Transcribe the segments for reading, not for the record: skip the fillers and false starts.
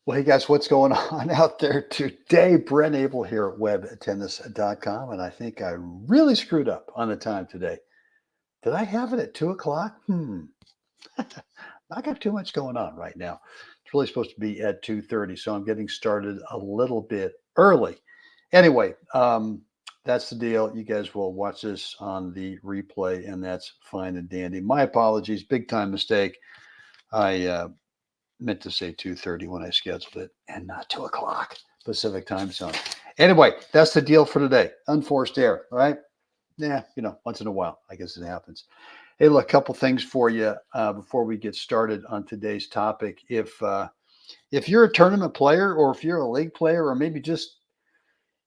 Well, hey guys, what's going on out there today? Brent Abel here at webtennis.com. And I think I really screwed up on the time today. Did I have it at 2 o'clock? I got too much going on right now. It's really supposed to be at 2:30, so I'm getting started a little bit early. Anyway, that's the deal. You guys will watch this on the replay, and that's fine and dandy. My apologies, big time mistake. I meant to say 2:30 when I scheduled it and not 2 o'clock Pacific time zone. Anyway, that's the deal for today. Unforced error, right? Yeah, once in a while, I guess it happens. Hey, look, a couple things for you before we get started on today's topic. If you're a tournament player, or if you're a league player, or maybe just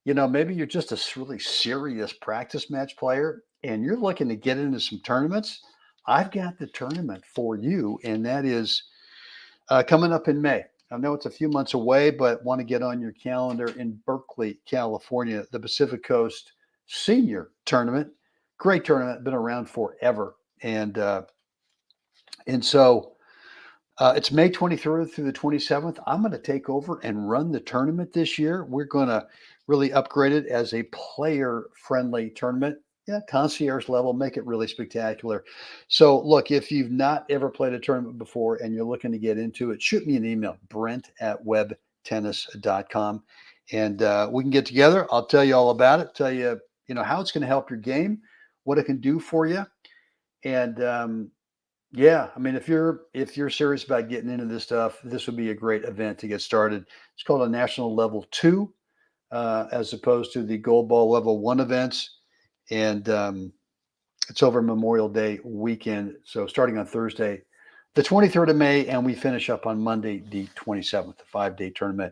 maybe you're just a really serious practice match player and you're looking to get into some tournaments, I've got the tournament for you, and that is coming up in May. I know it's a few months away, but want to get on your calendar in Berkeley, California, the Pacific Coast Senior Tournament. Great tournament, been around forever, and so it's May 23rd through the 27th. I'm going to take over and run the tournament this year. We're going to really upgrade it as a player-friendly tournament. Yeah, concierge level, make it really spectacular. So, look, if you've not ever played a tournament before and you're looking to get into it, shoot me an email, brent@webtennis.com, and we can get together. I'll tell you all about it, tell you, how it's going to help your game, what it can do for you. And yeah, I mean, if you're serious about getting into this stuff, this would be a great event to get started. It's called a National Level 2, as opposed to the Gold Ball Level 1 events. And it's over Memorial Day weekend. So starting on Thursday, the 23rd of May, and we finish up on Monday, the 27th, a 5-day tournament.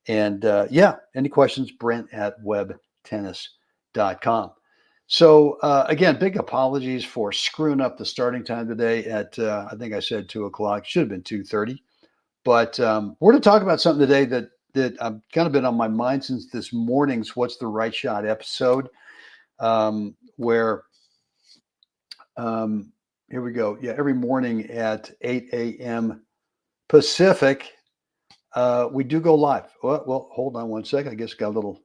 And yeah, any questions, brent@webtennis.com. So again, big apologies for screwing up the starting time today at, I think I said 2 o'clock, should have been 2:30. But we're going to talk about something today that I've kind of been on my mind since this morning's What's the Right Shot episode, where here we go. Yeah, every morning at 8 a.m. Pacific, we do go live. Well, hold on one second. I guess got a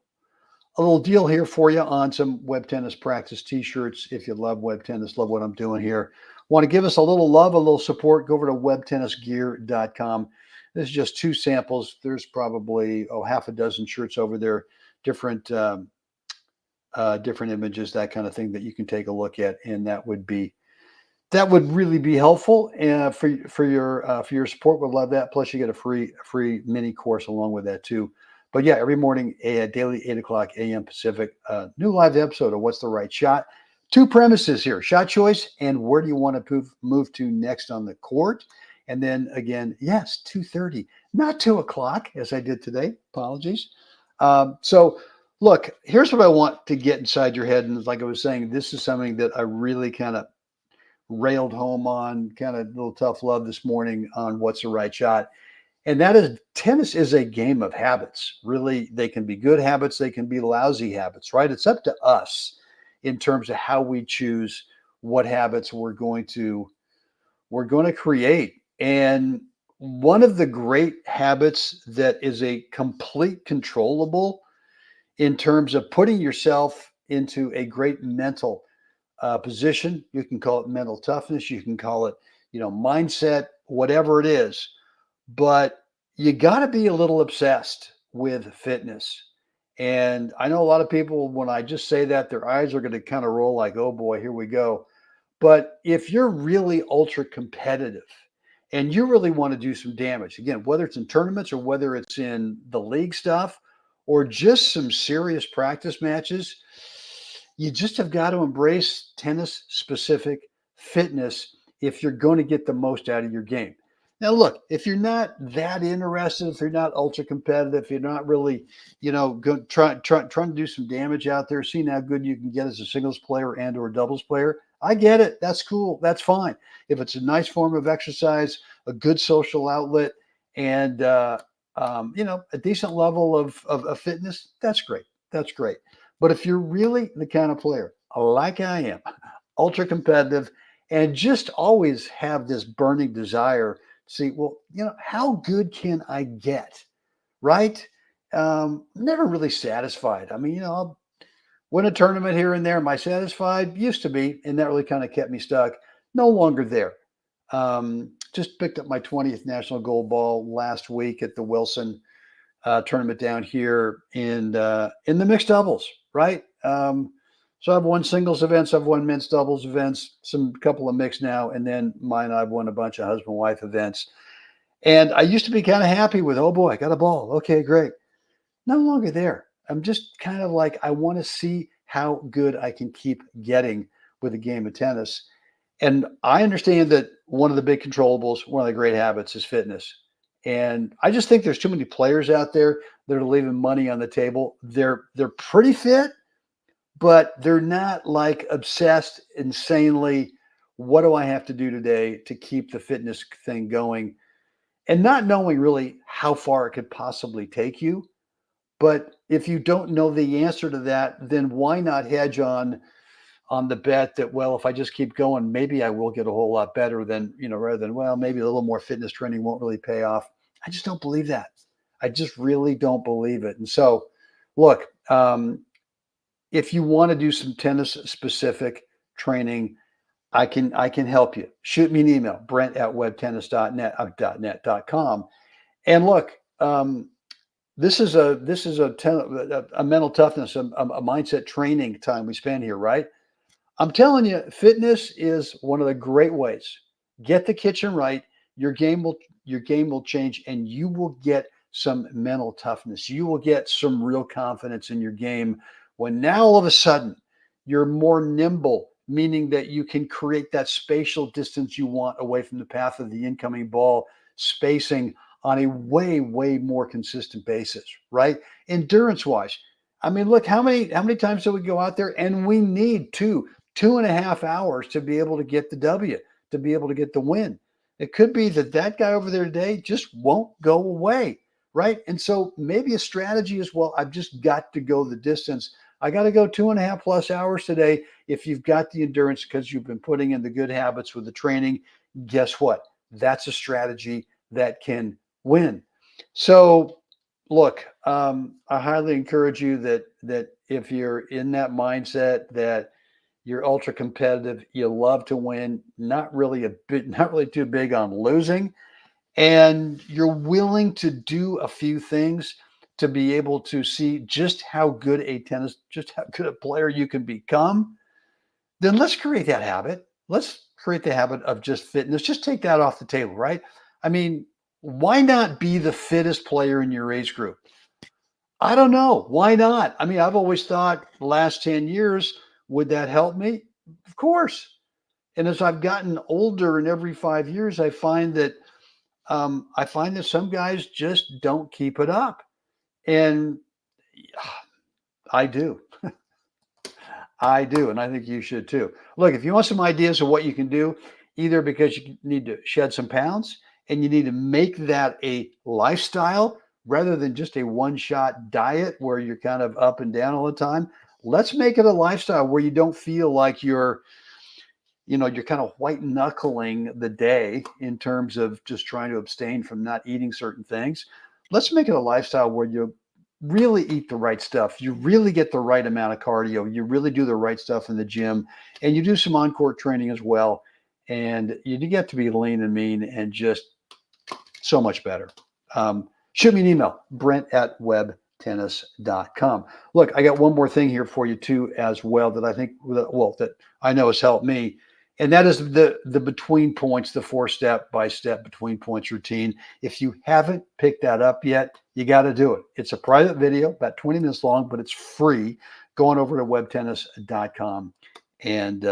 little deal here for you on some web tennis practice t-shirts. If you love web tennis, love what I'm doing here, want to give us a little love, a little support, go over to webtennisgear.com. This is just 2 samples. There's probably half a dozen shirts over there, different images, that kind of thing that you can take a look at, and that would really be helpful for your support. Would love that. Plus, you get a free mini course along with that too. But yeah, every morning, daily 8 o'clock a.m. Pacific, new live episode of What's the Right Shot. 2 premises here: shot choice and where do you want to move to next on the court. And then again, yes, 2:30, not 2 o'clock as I did today. Apologies. So look, here's what I want to get inside your head. And like I was saying, this is something that I really kind of railed home on, kind of a little tough love this morning on What's the Right Shot. And that is, tennis is a game of habits. Really, they can be good habits, they can be lousy habits, right? It's up to us in terms of how we choose what habits we're going to create. And one of the great habits that is a complete controllable in terms of putting yourself into a great mental position. You can call it mental toughness. You can call it, mindset, whatever it is. But you got to be a little obsessed with fitness. And I know a lot of people, when I just say that, their eyes are going to kind of roll like, oh boy, here we go. But if you're really ultra competitive and you really want to do some damage, again, whether it's in tournaments or whether it's in the league stuff or just some serious practice matches, you just have got to embrace tennis specific fitness if you're going to get the most out of your game. Now, look, if you're not that interested, if you're not ultra competitive, if you're not really, trying to do some damage out there, seeing how good you can get as a singles player and or doubles player, I get it. That's cool. That's fine. If it's a nice form of exercise, a good social outlet, and a decent level of fitness, that's great. That's great. But if you're really the kind of player like I am, ultra competitive, and just always have this burning desire, see, well, how good can I get? right? Never really satisfied. I mean, I'll win a tournament here and there. Am I satisfied? Used to be, and that really kind of kept me stuck. No longer there. Just picked up my 20th national gold ball last week at the Wilson tournament down here in the mixed doubles, right? So I've won singles events, I've won men's doubles events, some couple of mixed now, and then mine I've won a bunch of husband wife events. And I used to be kind of happy with, oh boy, I got a ball. Okay, great. No longer there. I'm just kind of like, I want to see how good I can keep getting with a game of tennis. And I understand that one of the big controllables, one of the great habits is fitness. And I just think there's too many players out there that are leaving money on the table. They're pretty fit, but they're not like obsessed insanely. What do I have to do today to keep the fitness thing going? And not knowing really how far it could possibly take you. But if you don't know the answer to that, then why not hedge on the bet that, well, if I just keep going, maybe I will get a whole lot better than, rather than, well, maybe a little more fitness training won't really pay off. I just don't believe that. I just really don't believe it. And so, look, if you want to do some tennis specific training, I can help you. Shoot me an email, brent@webtennis.net.com. And look, this is a mental toughness, a mindset training time we spend here, right? I'm telling you, fitness is one of the great ways. Get the kitchen right. Your game will change, and you will get some mental toughness. You will get some real confidence in your game when now all of a sudden you're more nimble, meaning that you can create that spatial distance you want away from the path of the incoming ball, spacing on a way, way more consistent basis, right? Endurance wise. I mean, look, how many times do we go out there and we need 2.5 hours to be able to get the W, to be able to get the win? It could be that guy over there today just won't go away, right? And so maybe a strategy is, well, I've just got to go the distance. I got to go 2.5+ hours today. If you've got the endurance because you've been putting in the good habits with the training, guess what? That's a strategy that can win. So look, I highly encourage you that if you're in that mindset that you're ultra competitive, you love to win, not really too big on losing, and you're willing to do a few things to be able to see just how good a player you can become, then let's create that habit. Let's create the habit of just fitness. Just take that off the table, right? I mean, why not be the fittest player in your age group? I don't know. Why not? I mean, I've always thought the last 10 years, would that help me? Of course. And as I've gotten older, and every 5 years, I find that some guys just don't keep it up, and I do. I do, and I think you should too. Look, if you want some ideas of what you can do, either because you need to shed some pounds and you need to make that a lifestyle rather than just a one-shot diet where you're kind of up and down all the time, let's make it a lifestyle where you don't feel like you're kind of white knuckling the day in terms of just trying to abstain from not eating certain things. Let's make it a lifestyle where you really eat the right stuff. You really get the right amount of cardio. You really do the right stuff in the gym, and you do some on-court training as well. And you get to be lean and mean and just so much better. Shoot me an email, brent@webtennis.com. Look, I got one more thing here for you too, as well, that I know has helped me. And that is the between points, the 4 step-by-step between points routine. If you haven't picked that up yet, you got to do it. It's a private video, about 20 minutes long, but it's free. Go on over to webtennis.com and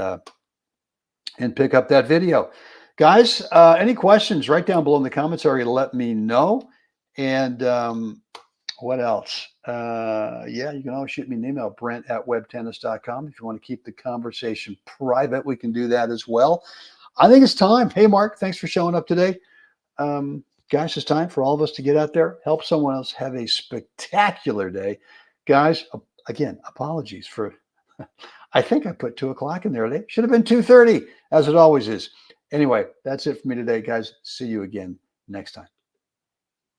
pick up that video. Guys, any questions, right down below in the comments area, let me know. And what else? Yeah, you can always shoot me an email, brent@webtennis.com. If you want to keep the conversation private, we can do that as well. I think it's time. Hey, Mark, thanks for showing up today. Guys, it's time for all of us to get out there, help someone else have a spectacular day. Guys, again, apologies for, I think I put 2 o'clock in there today. Should have been 2:30, as it always is. Anyway, that's it for me today, guys. See you again next time.